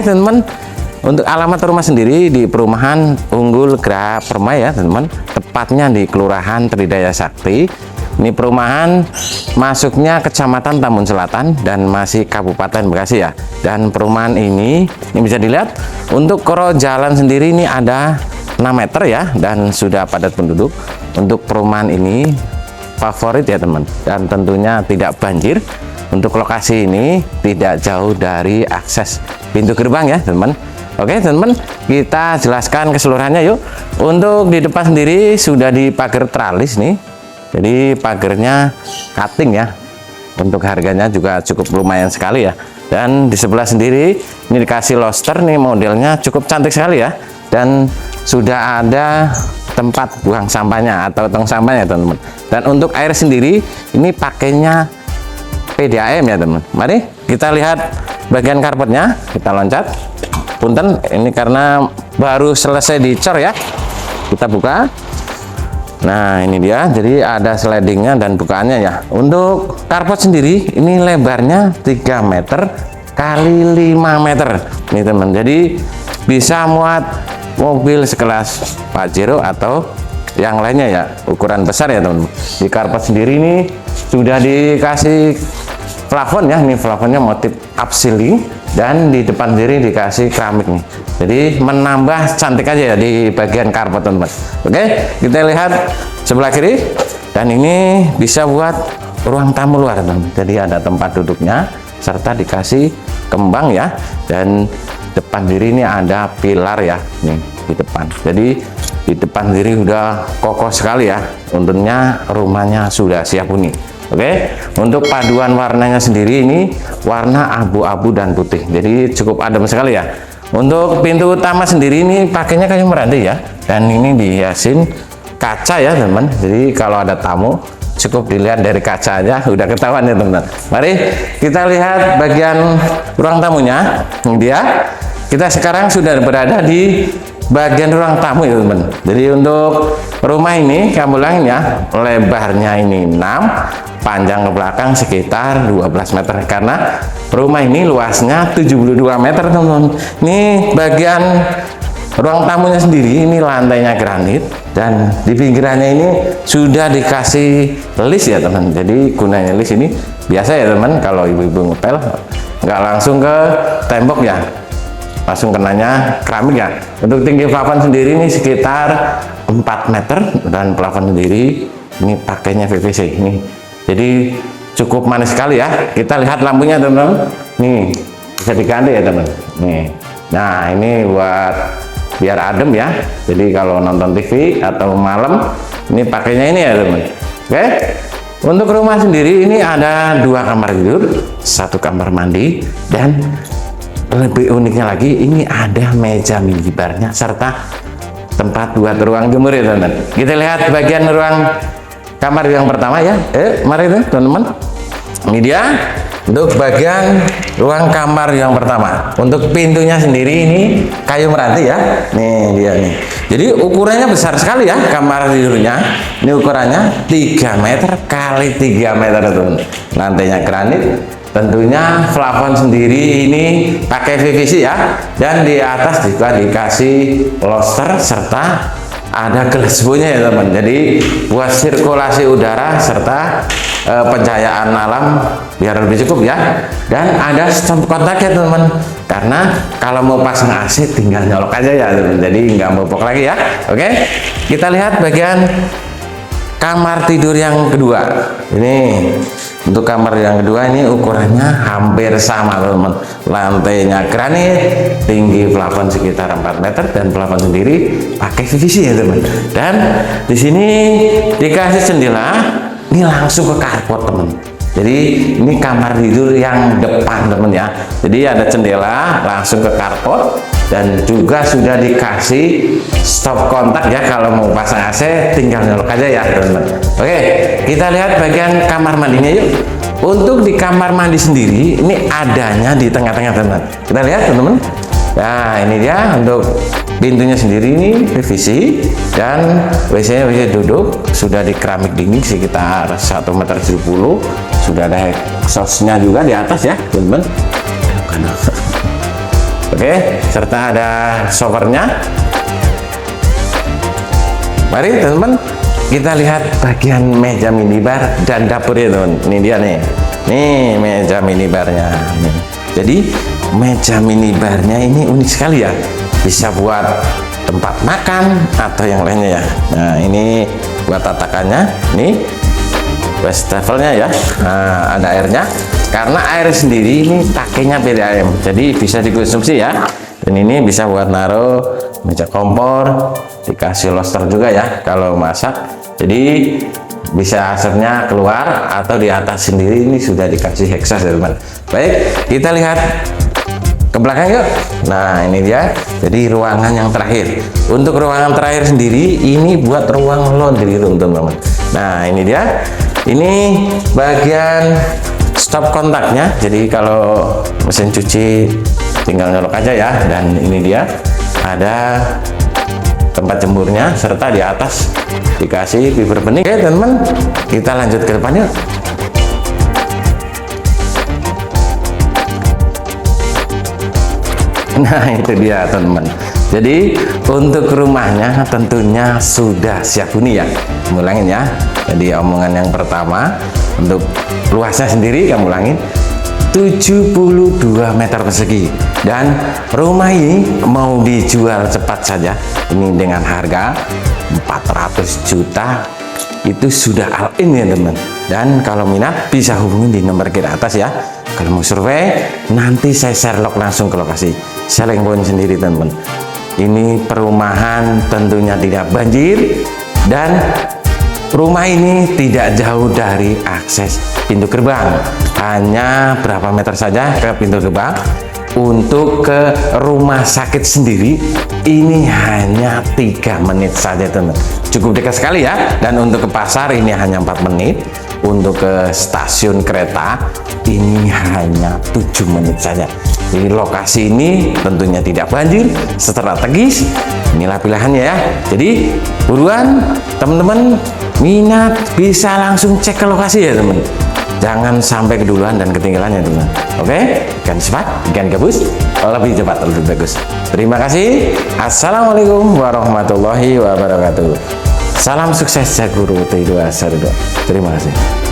teman-teman, untuk alamat rumah sendiri di perumahan Unggul Gera Permai ya teman-teman, tepatnya di Kelurahan Tridaya Sakti. Ini perumahan masuknya Kecamatan Tambun Selatan dan masih Kabupaten Bekasi ya. Dan perumahan ini bisa dilihat untuk koro jalan sendiri ini ada 6 meter ya, dan sudah padat penduduk. Untuk perumahan ini favorit ya teman, dan tentunya tidak banjir. Untuk lokasi ini tidak jauh dari akses pintu gerbang ya teman. Oke teman-teman, kita jelaskan keseluruhannya yuk. Untuk di depan sendiri sudah dipagar tralis nih, jadi pagarnya cutting ya. Untuk harganya juga cukup lumayan sekali ya. Dan di sebelah sendiri ini dikasih loster nih, modelnya cukup cantik sekali ya. Dan sudah ada tempat buang sampahnya atau tong sampahnya teman-teman. Dan untuk air sendiri ini pakainya PDAM ya teman. Mari kita lihat bagian karpetnya, kita loncat. Punten, ini karena baru selesai dicor ya. Kita buka. Nah ini dia, jadi ada slidingnya dan bukaannya ya. Untuk karpet sendiri ini lebarnya 3 meter kali 5 meter nih teman. Jadi bisa muat mobil sekelas Pajero atau yang lainnya ya, ukuran besar ya teman. Di karpet sendiri ini sudah dikasih plafon ya, ini plafonnya motif upceiling, dan di depan sendiri dikasih keramik nih, jadi menambah cantik aja ya di bagian karpet teman-teman. Oke, kita lihat sebelah kiri, dan ini bisa buat ruang tamu luar teman. Jadi ada tempat duduknya serta dikasih kembang ya, dan depan diri ini ada pilar ya nih di depan. Jadi di depan diri udah kokoh sekali ya. Untungnya rumahnya sudah siap huni. Oke, untuk paduan warnanya sendiri ini warna abu-abu dan putih, jadi cukup adem sekali ya. Untuk pintu utama sendiri ini pakainya kayu meranti ya, dan ini dihiasin kaca ya teman. Jadi kalau ada tamu cukup dilihat dari kaca aja udah ketahuan ya teman. Mari kita lihat bagian ruang tamunya. Ini dia, kita sekarang sudah berada di bagian ruang tamu ya teman. Jadi untuk rumah ini kamu ulangin ya, lebarnya ini 6, panjang ke belakang sekitar 12 meter, karena rumah ini luasnya 72 meter teman-teman. Ini bagian ruang tamunya sendiri ini lantainya granit, dan di pinggirannya ini sudah dikasih list ya teman. Jadi gunanya list ini biasa ya teman, kalau ibu-ibu ngepel nggak langsung ke tembok ya, langsung kenanya keramik ya. Untuk tinggi plafon sendiri ini sekitar 4 meter, dan plafon sendiri ini pakainya PVC ini. Jadi cukup manis sekali ya. Kita lihat lampunya teman-teman. Nih bisa diganti ya teman. Nih. Nah ini buat biar adem ya. Jadi kalau nonton TV atau malam ini pakainya ini ya teman. Oke. Untuk rumah sendiri ini ada 2 kamar tidur, 1 kamar mandi, dan lebih uniknya lagi ini ada meja minibarnya serta tempat buat ruang jemur ya teman-teman. Kita lihat bagian ruang kamar yang pertama ya. Mari teman-teman. Ini dia untuk bagian ruang kamar yang pertama. Untuk pintunya sendiri ini kayu meranti ya. Nih dia nih. Jadi ukurannya besar sekali ya kamar tidurnya. Ini ukurannya 3 meter kali 3 meter teman. Lantainya granit. Tentunya plafon sendiri ini pakai PVC ya, dan di atas juga dikasih loster serta ada gazebo-nya ya teman. Jadi buat sirkulasi udara serta pencahayaan alam biar lebih cukup ya. Dan ada stop kontak ya teman, karena kalau mau pasang AC tinggal nyolok aja ya teman. Jadi nggak mopok lagi ya. Oke, kita lihat bagian kamar tidur yang kedua. Ini untuk kamar yang kedua ini ukurannya hampir sama teman. Lantainya granit, tinggi plafon sekitar 4 meter, dan plafon sendiri pakai PVC ya teman. Dan di sini dikasih jendela, ini langsung ke carport teman. Jadi ini kamar tidur yang depan teman ya. Jadi ada jendela langsung ke carport, dan juga sudah dikasih stop kontak ya. Kalau mau pasang AC tinggal nyolok aja ya teman-teman. Oke, kita lihat bagian kamar mandinya yuk. Untuk di kamar mandi sendiri ini adanya di tengah-tengah teman. Kita lihat teman-teman. Nah ini dia, untuk pintunya sendiri ini PVC, dan WC-nya WC duduk sudah di keramik dingin sekitar 1,70 meter. Sudah ada exhaust-nya juga di atas ya teman-teman. Oke, serta ada showernya. Mari teman-teman kita lihat bagian meja minibar dan dapur ya teman. Ini dia nih. Nih meja minibarnya. Nih. Jadi meja minibarnya ini unik sekali ya. Bisa buat tempat makan atau yang lainnya ya. Nah ini buat tatakannya. Nih wastafelnya ya. Nah ada airnya. Karena air sendiri ini pakainya PDAM. Jadi bisa dikonsumsi ya. Dan ini bisa buat naruh meja kompor. Dikasih lobster juga ya kalau masak, jadi bisa asapnya keluar atau di atas sendiri ini sudah dikasih hexas ya teman. Baik, kita lihat ke belakang yuk. Nah ini dia, jadi ruangan yang terakhir. Untuk ruangan terakhir sendiri ini buat ruang laundry room teman-teman. Nah ini dia, ini bagian stop kontaknya, jadi kalau mesin cuci tinggal nyolok aja ya. Dan ini dia ada tempat jemurnya serta di atas dikasih fiber bening. Oke teman-teman, kita lanjut ke depan yuk. Nah itu dia teman-teman, jadi untuk rumahnya tentunya sudah siap huni ya. Ulangin ya, jadi omongan yang pertama untuk luasnya sendiri kamu ulangin 72 meter persegi, dan rumah ini mau dijual cepat saja ini dengan harga 400 juta itu sudah all in ya teman. Dan kalau minat bisa hubungi di nomor kita atas ya. Kalau mau survei nanti saya share log langsung ke lokasi, saya poin sendiri teman-teman. Ini perumahan tentunya tidak banjir dan rumah ini tidak jauh dari akses pintu gerbang, hanya berapa meter saja ke pintu gerbang. Untuk ke rumah sakit sendiri ini hanya 3 menit saja teman, cukup dekat sekali ya. Dan untuk ke pasar ini hanya 4 menit. Untuk ke stasiun kereta ini hanya 7 menit saja. Di lokasi ini tentunya tidak banjir, strategis. Inilah pilihannya ya. Jadi buruan teman-teman, minat bisa langsung cek ke lokasi ya teman. Jangan sampai keduluan dan ketinggalan ya teman. Oke, ikan cepat, ikan gabus lebih cepat lebih bagus. Terima kasih. Assalamualaikum warahmatullahi wabarakatuh. Salam sukses Cak Guru T2 Sardo. Terima kasih.